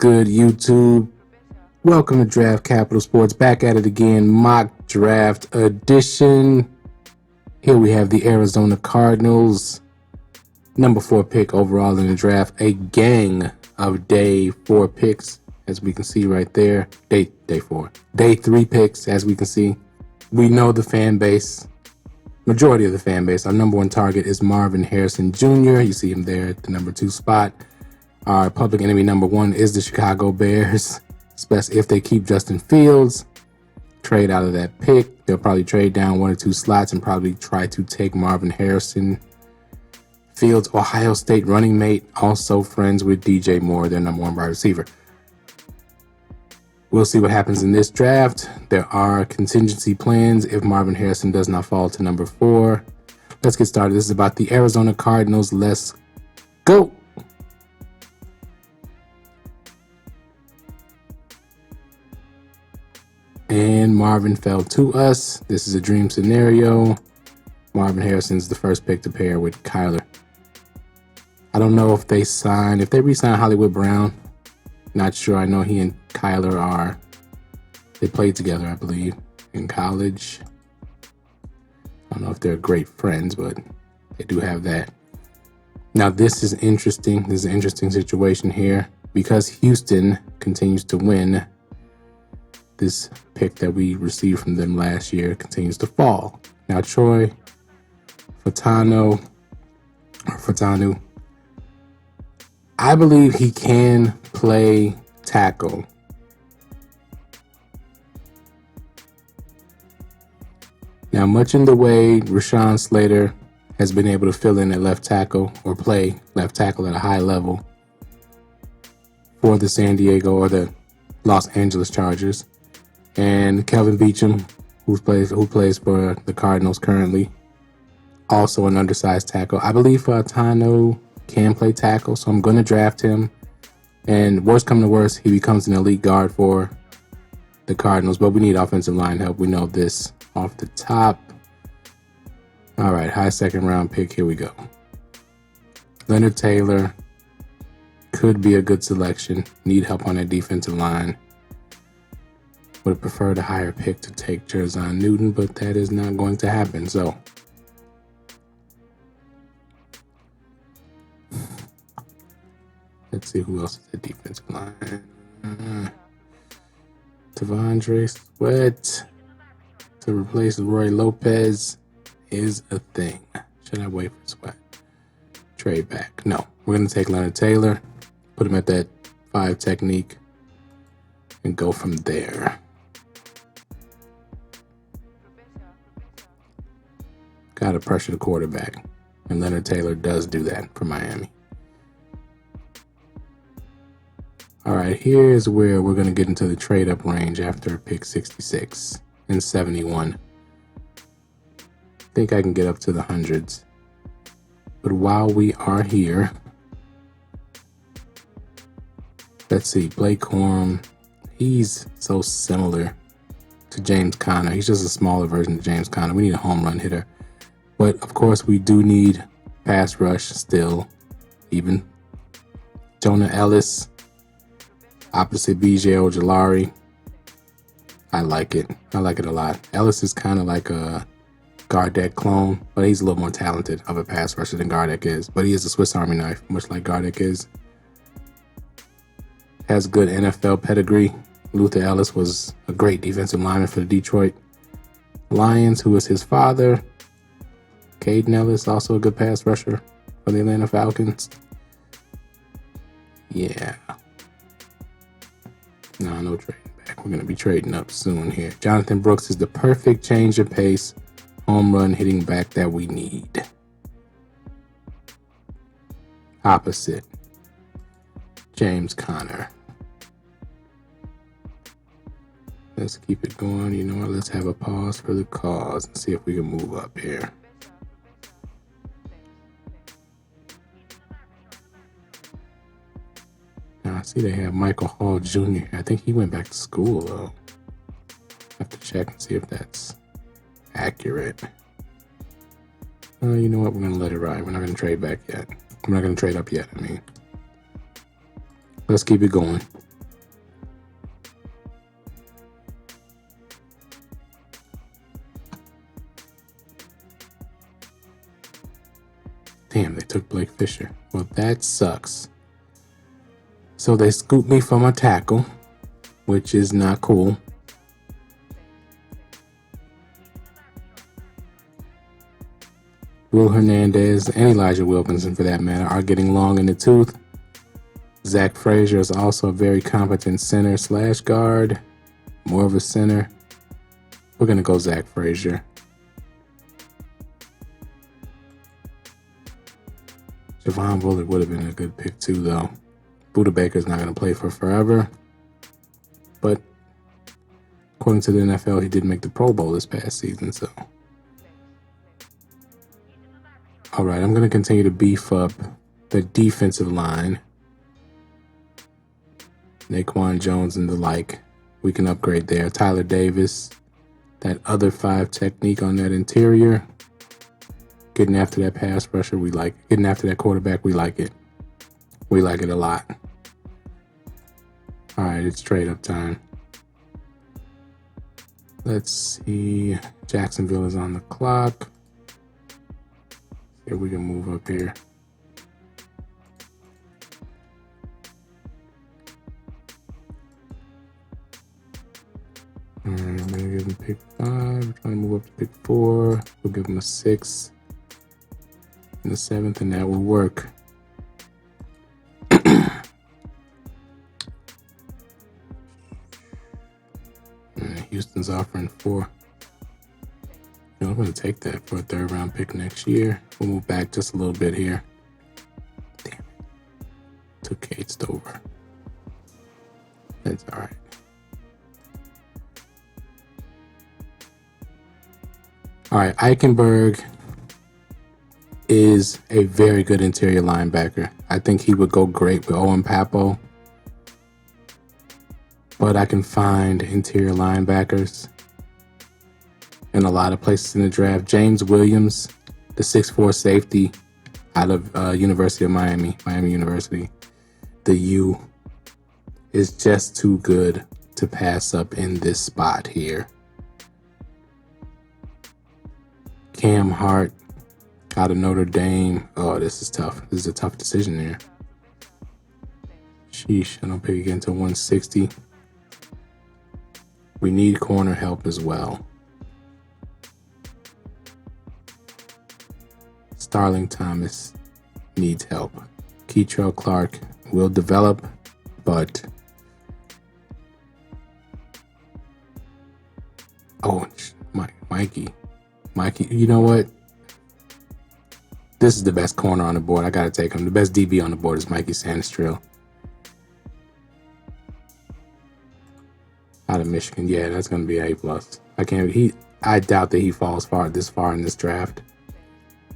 good, YouTube? Welcome to Draft Capital Sports. Back at it again, mock draft edition. Here we have the Arizona Cardinals, number 4 pick overall in the draft. A gang of day 4 picks, as we can see right there. Day 3 picks, as we can see. We know the fan base, majority of the fan base. Our number 1 target is Marvin Harrison Jr. You see him there at the number 2 spot. Our public enemy number 1 is the Chicago Bears, especially if they keep Justin Fields. Trade out of that pick. They'll probably trade down 1 or 2 slots and probably try to take Marvin Harrison. Fields, Ohio State running mate, also friends with DJ Moore, their number 1 wide receiver. We'll see what happens in this draft. There are contingency plans if Marvin Harrison does not fall to number 4. Let's get started. This is about the Arizona Cardinals. Let's go. And Marvin fell to us. This is a dream scenario. Marvin Harrison's the first pick to pair with Kyler. I don't know if they re-sign Hollywood Brown. Not sure. I know he and Kyler they played together, I believe, in college. I don't know if they're great friends, but they do have that. Now, this is interesting. This is an interesting situation here because Houston continues to win. This pick that we received from them last year continues to fall. Now, Troy Fautanu, I believe he can play tackle. Now, much in the way Rashawn Slater has been able to fill in at left tackle or play left tackle at a high level for the San Diego or the Los Angeles Chargers. And Kelvin Beachum, who plays for the Cardinals currently, also an undersized tackle. I believe Fautanu can play tackle, so I'm going to draft him. And worst come to worst, he becomes an elite guard for the Cardinals. But we need offensive line help. We know this off the top. All right, high second round pick. Here we go. Leonard Taylor could be a good selection. Need help on that defensive line. Would have preferred a higher pick to take Jerzon Newton, but that is not going to happen. So let's see who else is the defensive line. T'Vondre Sweat to replace Roy Lopez is a thing. Should I wait for Sweat? Trade back. No, we're going to take Leonard Taylor, put him at that 5 technique, and go from there. Got to pressure the quarterback, and Leonard Taylor does do that for Miami. All right, here's where we're going to get into the trade-up range after pick 66 and 71. I think I can get up to the hundreds. But while we are here, let's see, Blake Corum, he's so similar to James Conner. He's just a smaller version of James Conner. We need a home run hitter. But, of course, we do need pass rush still, even. Jonah Ellis, opposite BJ Ojulari. I like it. I like it a lot. Ellis is kind of like a Gardeck clone, but he's a little more talented of a pass rusher than Gardeck is. But he is a Swiss Army knife, much like Gardeck is. Has good NFL pedigree. Luther Ellis was a great defensive lineman for the Detroit Lions, who was his father. Caden Ellis, also a good pass rusher for the Atlanta Falcons. Yeah. No trading back. We're going to be trading up soon here. Jonathan Brooks is the perfect change of pace, home run hitting back that we need. Opposite James Conner. Let's keep it going. You know what? Let's have a pause for the cause and see if we can move up here. Now, I see they have Michael Hall Jr. I think he went back to school, though. I have to check and see if that's accurate. You know what? We're going to let it ride. We're not going to trade back yet. We're not going to trade up yet, I mean. Let's keep it going. Fisher. Well, that sucks. So they scooped me for my tackle, which is not cool. Will Hernandez and Elijah Wilkinson, for that matter, are getting long in the tooth. Zach Frazier is also a very competent center / guard. More of a center. We're going to go Zach Frazier. Javon Bullard would have been a good pick too, though. Buda Baker's not going to play for forever. But according to the NFL, he did make the Pro Bowl this past season, so. All right, I'm going to continue to beef up the defensive line. Naquan Jones and the like. We can upgrade there. Tyler Davis. That other 5 technique on that interior. Getting after that pass rusher, we like it. Getting after that quarterback, we like it. We like it a lot. All right, it's trade up time. Let's see. Jacksonville is on the clock. See if we can move up here. All right, I'm going to give him pick 5. We're trying to move up to pick 4. We'll give him a 6 in the 7th, and that will work. Houston's offering 4. I'm going to take that for a 3rd round pick next year. We'll move back just a little bit here. Damn it. Took Kate Stover. That's all right. All right, Eichenberg is a very good interior linebacker. I think he would go great with Owen Papo. But I can find interior linebackers in a lot of places in the draft. James Williams, the 6'4" safety out of University of Miami University. The U is just too good to pass up in this spot here. Cam Hart out of Notre Dame. Oh, this is tough. This is a tough decision there. Sheesh, I don't pick again until 160. We need corner help as well. Starling Thomas needs help. Keitrell Clark will develop, but Mikey, you know what? This is the best corner on the board. I gotta take him. The best DB on the board is Mikey Sanistrell out of Michigan. Yeah, that's gonna be A+. I doubt that he falls this far in this draft.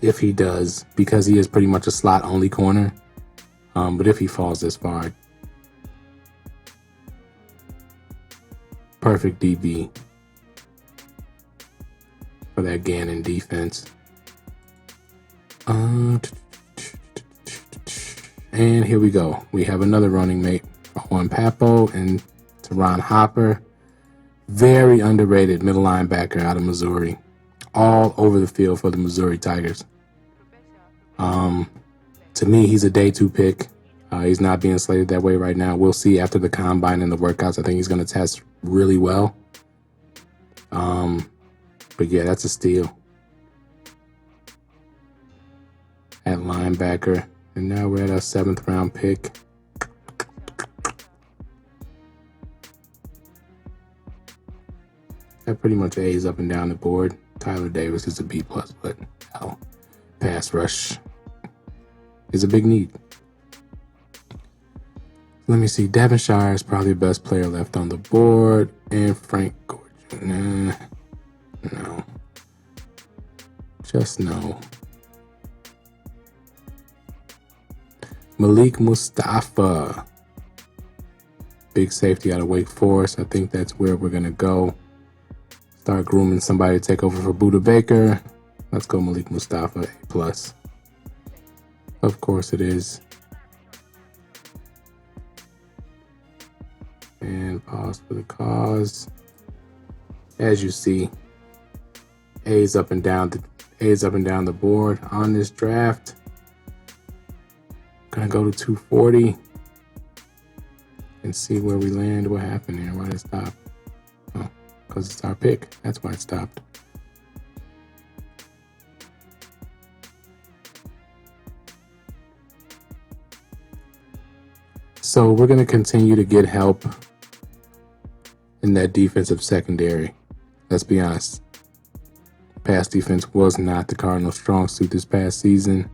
If he does, because he is pretty much a slot only corner. But if he falls this far, perfect DB for that Gannon defense. And here we go. We have another running mate, Owen Papo and Teron Hopper. Very underrated middle linebacker out of Missouri. All over the field for the Missouri Tigers. To me, he's a day 2 pick. He's not being slated that way right now. We'll see after the combine and the workouts. I think he's going to test really well. But yeah, that's a steal. At linebacker. And now we're at our 7th round pick. That pretty much A's up and down the board. Tyler Davis is a B+, but hell, pass rush is a big need. Let me see. Devonshire is probably the best player left on the board. And Frank Gordon. No. Just no. Malik Mustafa. Big safety out of Wake Forest. I think that's where we're going to go. Start grooming somebody to take over for Buda Baker. Let's go Malik Mustafa, A+. Of course it is. And pause for the cause. As you see, A's up and down the board on this draft. Gonna go to 240 and see where we land. What happened here? Why did it stop? Oh, because it's our pick. That's why it stopped. So we're going to continue to get help in that defensive secondary. Let's be honest. Pass defense was not the Cardinals' strong suit this past season.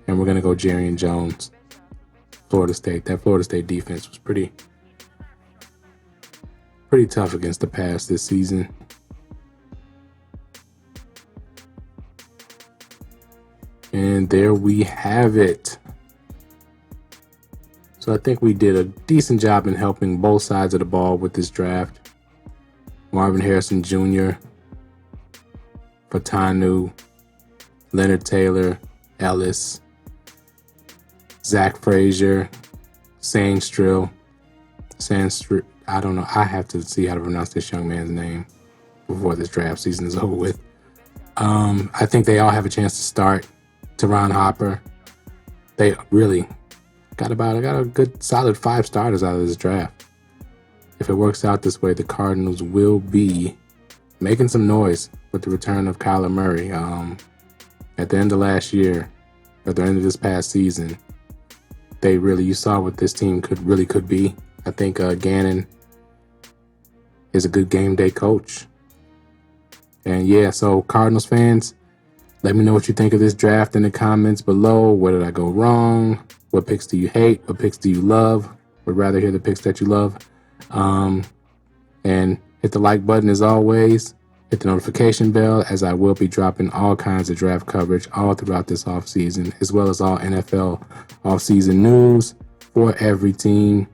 And we're going to go Jerry Jones, Florida State. That Florida State defense was pretty tough against the pass this season. And there we have it. So I think we did a decent job in helping both sides of the ball with this draft. Marvin Harrison Jr., Fatanu, Leonard Taylor, Ellis, Zach Frazier, Sandstrill. I don't know. I have to see how to pronounce this young man's name before this draft season is over with. I think they all have a chance to start. Teron Hopper. They really got a good solid 5 starters out of this draft. If it works out this way, the Cardinals will be making some noise with the return of Kyler Murray. At the end of last year, at the end of this past season, you saw what this team could be. I think Gannon is a good game day coach. And yeah, so Cardinals fans, let me know what you think of this draft in the comments below. Where did I go wrong? What picks do you hate? What picks do you love? Would rather hear the picks that you love. And hit the like button as always. Hit the notification bell, as I will be dropping all kinds of draft coverage all throughout this offseason, as well as all NFL offseason news for every team.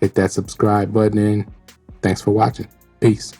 Hit that subscribe button. Thanks for watching. Peace.